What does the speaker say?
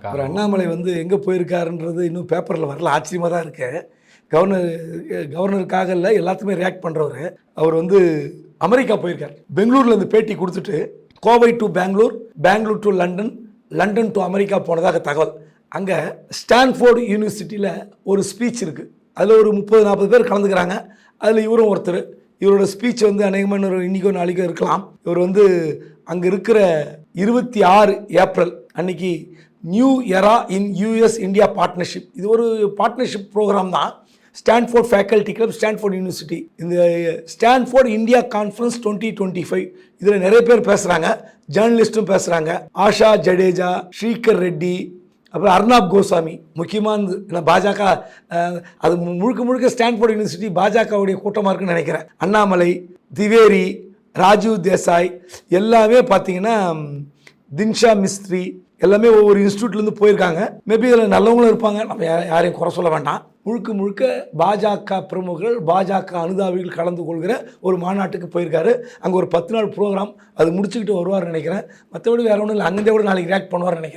அவர் அண்ணாமலை வந்து எங்கே போயிருக்காருன்றது இன்னும் பேப்பரில் வரல, ஆச்சரியமாக தான் இருக்கு. கவர்னருக்காக இல்லை, எல்லாத்துக்குமே ரியாக்ட் பண்ணுறவர். அவர் வந்து அமெரிக்கா போயிருக்கார். பெங்களூரில் இந்த பேட்டி கொடுத்துட்டு Kovai to Bengaluru, Bengaluru to London, London to America போனதாக தகவல். அங்கே ஸ்டான்ஃபோர்டு யூனிவர்சிட்டியில் ஒரு ஸ்பீச் இருக்குது. அதில் ஒரு 30-40 பேர் கலந்துக்கிறாங்க. அதில் இவரும் ஒருத்தர். இவரோட ஸ்பீச் வந்து அநேகமான இன்றைக்கோ நாளைக்கோ இருக்கலாம். இவர் வந்து அங்கே இருக்கிற 26 ஏப்ரல் அன்னைக்கு new எரா in US India partnership, இது ஒரு பார்ட்னர்ஷிப் ப்ரோக்ராம் தான். Stanford faculty club, Stanford university, இந்த ஸ்டான்ஃபோர்ட் இந்தியா கான்ஃபரன்ஸ் 2025, இதில் நிறைய பேர் பேசுகிறாங்க, ஜேர்னலிஸ்ட்டும் பேசுகிறாங்க. ஆஷா ஜடேஜா, ஸ்ரீகர் ரெட்டி, அப்புறம் அர்னாப் கோசாமி. முக்கியமான பாஜக அது முழுக்க ஸ்டான்ஃபோர்ட் யூனிவர்சிட்டி பாஜகவுடைய கூட்டமாக இருக்குன்னு நினைக்கிறேன். அண்ணாமலை, திவேரி, ராஜீவ் தேசாய் எல்லாமே பார்த்தீங்கன்னா, தின்ஷா மிஸ்த்ரி எல்லாமே ஒவ்வொரு இன்ஸ்டியூட்லேருந்து போயிருக்காங்க. மேபி இதில் நல்லவங்களும் இருப்பாங்க, நம்ம யாரையும் குறை சொல்ல வேண்டாம். முழுக்க பாஜக பிரமுகர்கள், பாஜக அனுதாபிகள் கலந்து கொள்கிற ஒரு மாநாட்டுக்கு போயிருக்காரு. அங்கே ஒரு 10 நாள் ப்ரோக்ராம், அது முடிச்சுக்கிட்டு வருவார்னு நினைக்கிறேன். மற்றபடி வேறு ஒன்றும் இல்லை, அங்கேருந்தே கூட நாளைக்கு ரியாக்ட் பண்ணுவார்னு நினைக்கிறேன்.